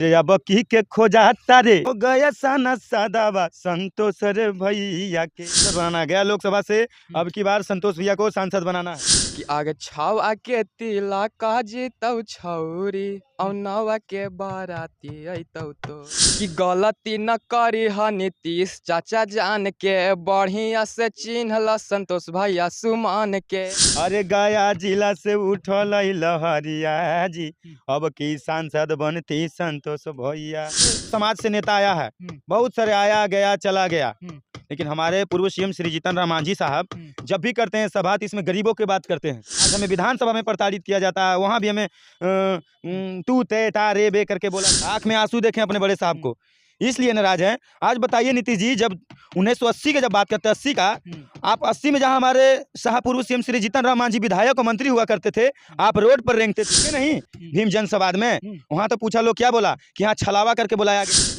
रे अब की के खोजाता रे हो गया साना सादावा संतोष रे भैया के सांसद बनाना गया लोकसभा से। अब की बार संतोष भैया को सांसद बनाना है। कि आगे छाव आके तिला काजी तौ छौरी औ नवा के बाराती अइतौ तो कि गलती न करी ह नीतीश चाचा जान के बढ़िया से चिन्हला संतोष भैया सुमान के। अरे गया जिला से उठल लहरिया जी अब की सांसद बनती संतोष भैया। समाज से नेता आया है, बहुत सारे आया गया चला गया, लेकिन हमारे पूर्व सीएम श्री जीतन राम मांझी साहब जब भी करते हैं सभा तो इसमें गरीबों की बात करते हैं। आज हमें विधानसभा में प्रताड़ित किया जाता है, वहाँ भी हमें तू ते ता रे बे करके बोला, आंख में आंसू देखें अपने बड़े साहब को, इसलिए नाराज हैं। आज बताइए नीतीश जी, जब 1980 की जब बात करते हैं 80 का, आप 80 में जहां हमारे शाह पूर्व सीएम श्री जीतन राम मांझी विधायक और मंत्री हुआ करते थे, आप रोड पर रेंगते थे नहीं भीम जनसंवाद में? वहां तो पूछा लोग क्या बोला कि यहाँ छलावा करके बुलाया गया।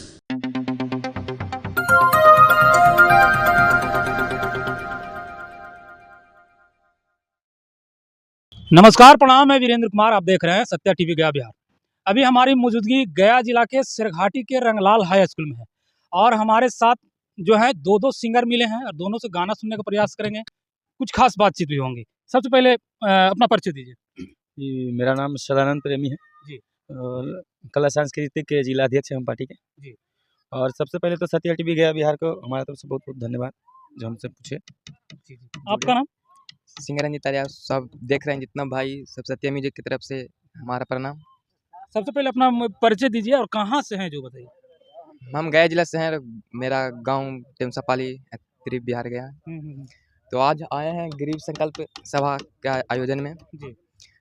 नमस्कार, प्रणाम। मैं वीरेंद्र कुमार, आप देख रहे हैं सत्या टीवी गया बिहार। अभी हमारी मौजूदगी गया जिला के सिरघाटी के रंगलाल हाई स्कूल में है और हमारे साथ जो है दो सिंगर मिले हैं और दोनों से गाना सुनने का प्रयास करेंगे, कुछ खास बातचीत भी होंगी। सबसे पहले अपना परिचय दीजिए। जी, मेरा नाम सदानंद प्रेमी है जी, और कला सांस्कृतिक के जिलाध्यक्ष हैं हम पार्टी के जी। और सबसे पहले तो सत्या टीवी गया बिहार को हमारे तरफ से बहुत बहुत धन्यवाद जो हमसे पूछे। जी। आपका नाम? सिंगर रंजित आर्या, सब देख रहे हैं जितना भाई, सब सत्या म्यूजिक की तरफ से हमारा प्रणाम। सबसे पहले अपना परिचय दीजिए और कहाँ से हैं जो बताइए। हम गया जिला से हैं, मेरा गांव टेमसापाली त्रिप बिहार गया। तो आज आए हैं गरीब संकल्प सभा के आयोजन में। जी।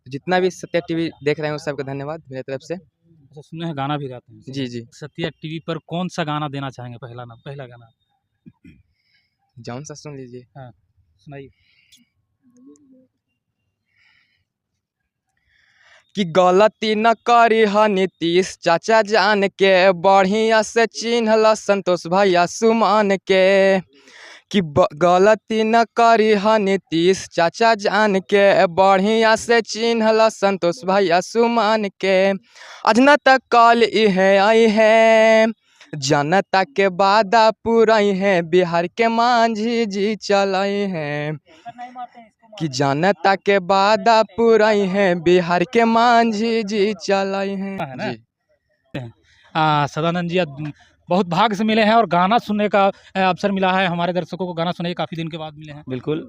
जितना भी सत्या टीवी देख रहे हैं उस सबको धन्यवाद मेरी तरफ से। अच्छा, सुने हैं गाना भी गाते हैं? जी जी। सत्या टीवी पर कौन सा गाना देना चाहेंगे? पहला गाना जौन सा सुन लीजिए। हाँ, सुनाइए। कि गलती न करी ह नीतीश चाचा जान के बढ़िया से चिन्हला संतोष भैया सुमान के। कि गलती न करी ह नीतीश चाचा जान के बढ़िया से चिन्हला संतोष भैया सुमान के। अजना तक कल इहे आई है जनता के वादा पुरई है बिहार के मांझी जी चलाई हैं। कि जनता के वादा पुरई है बिहार के मांझी जी चलाई हैं। जी। सदानंद जी बहुत भाग्य से मिले हैं और गाना सुनने का अवसर मिला है। हमारे दर्शकों को गाना सुनने काफ़ी दिन के बाद मिले हैं। बिल्कुल।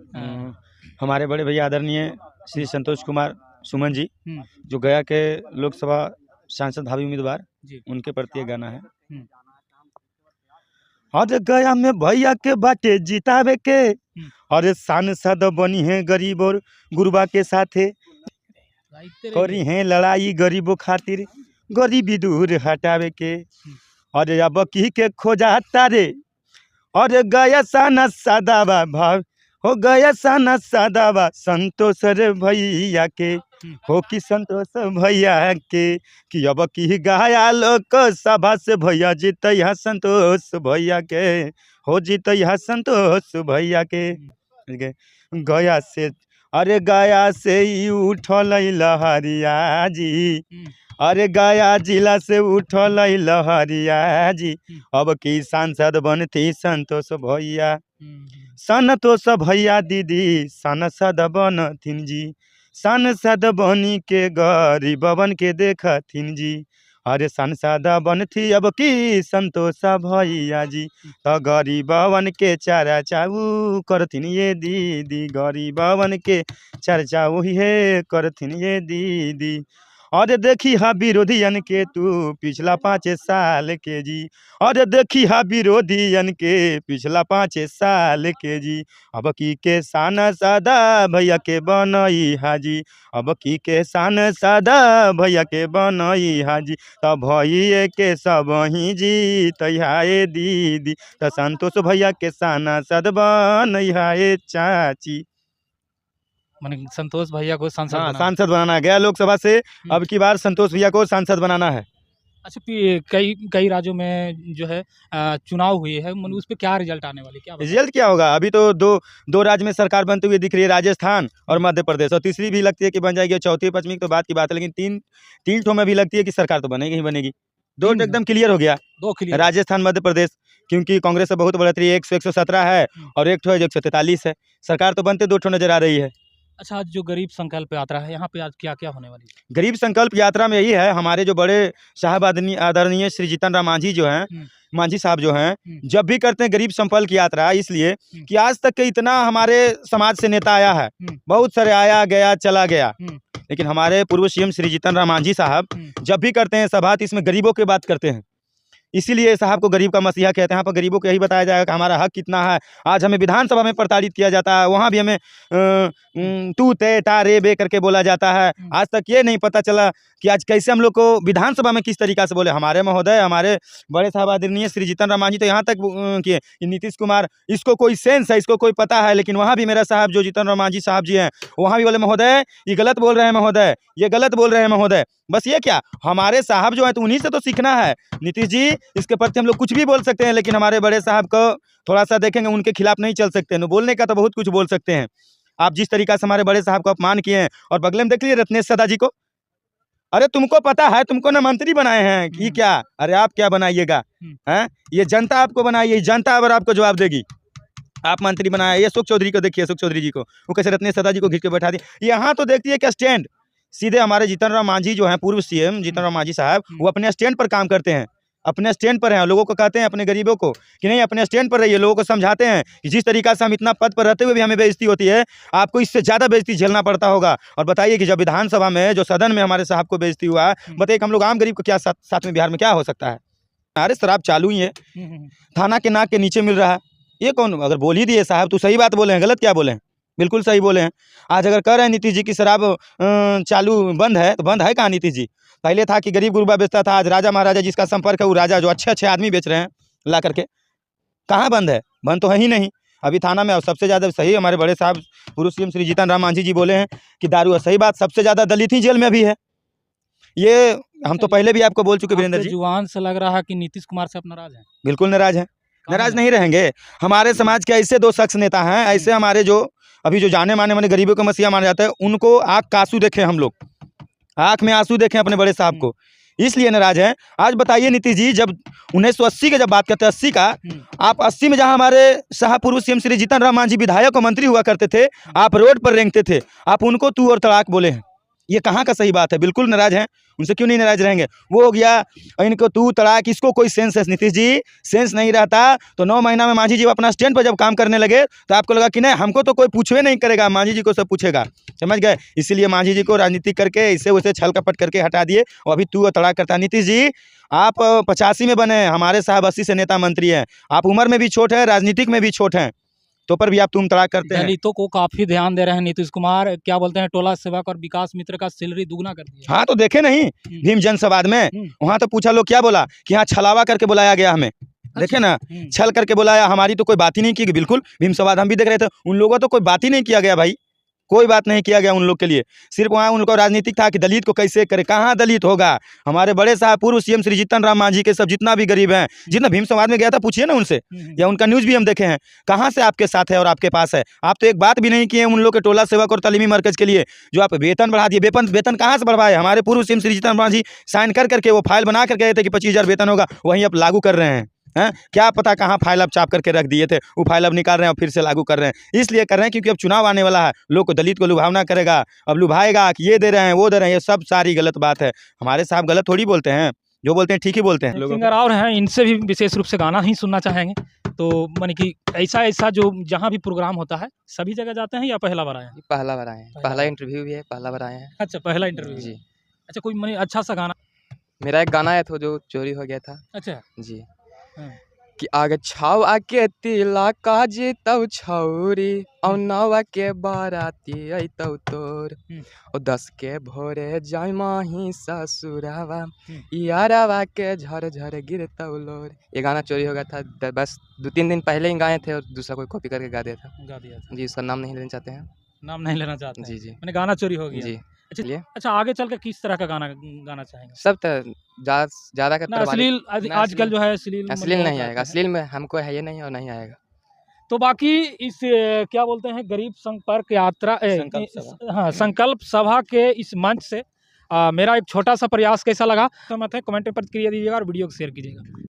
हमारे बड़े भैया आदरणीय श्री संतोष कुमार सुमन जी जो गया के लोकसभा सांसद भावी उम्मीदवार, उनके प्रति ये गाना है। अरे गया में भैया के बाटे जितावे के, अरे सांसद बनी है गरीब और गुरबा के साथे, करी है लड़ाई गरीबों खातिर गरीबी दूर हटावे के। अरे अब की के खोजाता रे, अरे गया साना सादावा भाव हो गया साना सादावा संतोष रे भैया के, हो कि संतोष भैया के। कि अब की गाया लोक सभा से भैया जीत यहाँ संतोष भैया के, हो जीत यहाँ संतोष भैया के। गया से, अरे गया से ही उठल लहरिया जी, अरे गया जिला से उठल लहरिया जी अब की सांसद बनती संतोष भैया। संतोष भैया दीदी सांसद बनथिन जी, सांसद बनी के गरीबवन के देखथिन जी। अरे सांसद बनथी अब की संतोष भैया जी, तो गरीबवन के चर्चा करथिन ये दीदी, गरीबवन के चर्चा वही है करथिन ये दीदी। अरे देखी हा विरोधियन के तू पिछला 5 साल के जी, अरे देखी हा विरोधियन के पिछला 5 साल के जी। अब की के सांसद भैया के बनई हाजी, अब की के सांसद भैया के बनई हाजी, तब भैया के सब ही जीत हाय दीदी, तो संतोष भैया के सांसद बनई हाय चाची। माने संतोष भैया को सांसद बनाना गया लोकसभा से। अब की बार संतोष भैया को सांसद बनाना है। अच्छा, कई राज्यों में जो है चुनाव हुए हैं, उस पर क्या रिजल्ट आने वाले, क्या रिजल्ट क्या होगा? अभी तो दो राज्य में सरकार बनती हुई दिख रही है, राजस्थान और मध्य प्रदेश, और तीसरी भी लगती है कि बन जाएगी, चौथी 5वीं तो बात की बात है, लेकिन तीन ठो में भी लगती है कि सरकार तो बनेगी ही बनेगी। दो तीन एकदम क्लियर हो गया। 2 क्लियर। राजस्थान, मध्य प्रदेश, क्योंकि कांग्रेस से बहुत बढ़त रही है, 117 है और एक ठो 143 है। सरकार तो बनते 2 ठो नजर आ रही है। अच्छा, आज जो गरीब संकल्प यात्रा है, यहाँ पे आज क्या-क्या होने वाली है? गरीब संकल्प यात्रा में यही है, हमारे जो बड़े साहब आदरणीय श्री जीतन राम मांझी जो हैं, मांझी साहब जो हैं, जब भी करते हैं गरीब संपर्क यात्रा, इसलिए कि आज तक के इतना हमारे समाज से नेता आया है, बहुत सारे आया गया चला गया, लेकिन हमारे पूर्व सीएम श्री जीतन राम मांझी साहब जब भी करते हैं सभा, तो इसमें गरीबों की बात करते हैं। इसीलिए साहब को गरीब का मसीहा कहते हैं। यहाँ पर गरीबों को यही बताया जाएगा कि हमारा हक कितना है। आज हमें विधानसभा में प्रताड़ित किया जाता है, वहाँ भी हमें तू ते ता रे बे करके बोला जाता है। आज तक ये नहीं पता चला कि आज कैसे हम लोग को विधानसभा में किस तरीका से बोले। हमारे महोदय, हमारे बड़े साहब आदरणीय श्री जीतन राम मांझी तो यहाँ तक किए कि नीतीश कुमार, इसको कोई सेंस है, इसको कोई पता है, लेकिन वहाँ भी मेरा साहब जो जीतन राम मांझी साहब जी हैं, वहाँ भी बोले महोदय ये गलत बोल रहे हैं, महोदय ये गलत बोल रहे हैं महोदय। बस ये क्या, हमारे साहब जो है तो उन्हीं से तो सीखना है। नीतीश जी, इसके प्रति हम लोग कुछ भी बोल सकते हैं, लेकिन हमारे बड़े साहब को थोड़ा सा देखेंगे, उनके खिलाफ नहीं चल सकते हैं। बोलने का तो बहुत कुछ बोल सकते हैं। आप जिस तरीका से हमारे बड़े साहब को अपमान किए हैं, और बगले में देख लीजिए रत्नेश सदा जी को, अरे तुमको पता है, तुमको ना मंत्री बनाए हैं कि क्या, अरे आप क्या बनाइएगा, हैं ये जनता आपको बनाई है, जनता अगर आपको जवाब देगी। आप मंत्री बनाए, ये सुख चौधरी को देखिए, सुख चौधरी जी को वो कैसे रत्नेश सदा जी को खींच के बैठा दिए। यहाँ तो देखती है क्या स्टैंड, सीधे हमारे जीतन राम मांझी जो हैं, पूर्व सीएम जीतन राम मांझी साहब, वो अपने स्टैंड पर काम करते हैं, अपने स्टैंड पर हैं। लोगों को कहते हैं, अपने गरीबों को, कि नहीं अपने स्टैंड पर रहिए। लोगों को समझाते हैं कि जिस तरीका से हम इतना पद पर रहते हुए भी हमें बेइज्जती होती है, आपको इससे ज़्यादा बेइज्जती झेलना पड़ता होगा। और बताइए कि जब विधानसभा में, जो सदन में हमारे साहब को बेइज्जती हुआ, बताइए कि हम लोग आम गरीब को क्या साथ में बिहार में क्या हो सकता है। अरे शराब चालू ही है, थाना के नाक के नीचे मिल रहा है। ये कौन, अगर बोल ही दिए साहब तो सही बात बोले हैं, गलत क्या बोले हैं, बिल्कुल सही बोले हैं। आज अगर कह रहे हैं नीतीश जी की शराब चालू बंद है, तो बंद है कहाँ नीतीश जी। पहले था कि गरीब गुरबा बेचता था, आज राजा महाराजा जिसका संपर्क है, वो राजा जो अच्छे आदमी बेच रहे हैं ला करके, कहाँ बंद है, बंद तो है ही नहीं। अभी थाना में, और सबसे ज़्यादा सही हमारे बड़े साहब पूर्व सीएम श्री जीतन राम मांझी जी बोले हैं कि दारू, सही बात, सबसे ज़्यादा दलित ही जेल में भी है। ये हम तो पहले भी आपको बोल चुके वीरेंद्र जी। जुबान से लग रहा है कि नीतीश कुमार से आप नाराज हैं। बिल्कुल नाराज हैं, नाराज नहीं रहेंगे। हमारे समाज के ऐसे 2 शख्स नेता हैं, ऐसे हमारे जो अभी जो जाने माने गरीबों का मसीहा माना जाता है, उनको आँख का आंसू देखें, हम लोग आँख में आंसू देखें अपने बड़े साहब को, इसलिए नाराज हैं। आज बताइए नीतीश जी, जब 1980 की जब बात करते हैं, 80 का, आप 80 में जहां हमारे साहब पूर्व सीएम श्री जीतन राम मांझी विधायक और मंत्री हुआ करते थे, आप रोड पर रेंगते थे, आप उनको तू और तड़ाक बोले हैं। ये कहाँ का सही बात है, बिल्कुल नाराज हैं। उनसे क्यों नहीं नाराज रहेंगे, वो हो गया इनको तू तड़ाक, इसको कोई सेंस है नीतीश जी, सेंस नहीं रहता। तो 9 महीना में मांझी जी अपना स्टैंड पर जब काम करने लगे, तो आपको लगा कि नहीं हमको तो कोई पूछवे नहीं करेगा, मांझी जी को सब पूछेगा, समझ गए। इसीलिए मांझी जी को राजनीति करके इससे वैसे छल कपट करके हटा दिए, और अभी तू और तड़ाक करता है। नीतीश जी, आप 85 में बने, हमारे साहब 80 से नेता मंत्री हैं, आप उम्र में भी छोट हैं, राजनीतिक में भी छोट हैं, तो पर भी आप तुम तड़ाक करते हैं। दलितों को काफी ध्यान दे रहे हैं नीतीश कुमार, क्या बोलते हैं, टोला सेवक और विकास मित्र का सैलरी दुगना कर दिया। हाँ तो देखे नहीं भीम जन संवाद में, वहाँ तो पूछा लोग क्या बोला कि यहाँ छलावा करके बुलाया गया हमें, देखे ना, छल करके बुलाया, हमारी तो कोई बात ही नहीं की। बिल्कुल भीम संवाद हम भी देख रहे थे, उन लोगों तो कोई बात ही नहीं किया गया भाई, कोई बात नहीं किया गया उन लोग के लिए। सिर्फ वहाँ उनको राजनीतिक था कि दलित को कैसे करे, कहाँ दलित होगा। हमारे बड़े साहब पूर्व सीएम श्री जीतन राम मांझी के सब जितना भी गरीब हैं, जितना भीम समाज में गया था, पूछिए ना उनसे, या उनका न्यूज़ भी हम देखे हैं, कहाँ से आपके साथ है और आपके पास है। आप तो एक बात भी नहीं किए उन लोग के टोला सेवक और तालीमी मरकज के लिए, जो आप वेतन बढ़ा दिए। वेतन कहाँ से बढ़वाए, हमारे पूर्व सीएम श्री जीतन राम मांझी साइन करके वो फाइल बना कर गए थे कि 25,000 वेतन होगा, वहीं आप लागू कर रहे हैं। हैं क्या पता कहाँ फाइल अब चाप करके रख दिए थे, वो फाइल अब निकाल रहे हैं और फिर से लागू कर रहे हैं। इसलिए कर रहे हैं क्योंकि अब चुनाव आने वाला है, लोग को दलित को लुभावना करेगा, अब लुभाएगा कि ये दे रहे हैं वो दे रहे हैं, ये सब सारी गलत बात है। हमारे साहब गलत थोड़ी बोलते हैं, जो बोलते हैं ठीक ही बोलते हैं। सिंगर और हैं, इनसे भी विशेष रूप से गाना ही सुनना चाहेंगे। तो माने कि ऐसा जो जहाँ भी प्रोग्राम होता है सभी जगह जाते हैं या पहला बार आए हैं? पहला बार आए हैं, पहला इंटरव्यू भी है, पहला बार आए हैं। अच्छा, पहला इंटरव्यू जी। अच्छा, कोई माने अच्छा सा गाना। मेरा एक गाना है तो जो चोरी हो गया था। अच्छा जी, हाँ। कि आगे छाव आके तिला काजी तौ छौरी औ नवा के बाराती अतौ तोर ओ 10 के भोरे जाय माही ससुरावा यारावा के झर झर गिरतौ लोर। ये गाना चोरी हो गया था, बस 2-3 दिन पहले ही गाए थे और दूसरा कोई कॉपी करके गा दिया था। जी, उसका नाम नहीं लेना चाहते हैं। नाम नहीं लेना चाहते हैं। जी जी, मैंने गाना चोरी हो गया। जी। अच्छा, आगे चल के किस तरह का गाना गाना चाहेंगे? सब ज़्यादा ना अश्लील, आजकल जो है अश्लील नहीं आएगा, अश्लील में हमको है ये नहीं और नहीं आएगा। तो बाकी इस क्या बोलते हैं गरीब संपर्क यात्रा, हाँ, संकल्प सभा के इस मंच से मेरा एक छोटा सा प्रयास कैसा लगा तो मत कमेंट में प्रतिक्रिया दीजिएगा और वीडियो को शेयर कीजिएगा।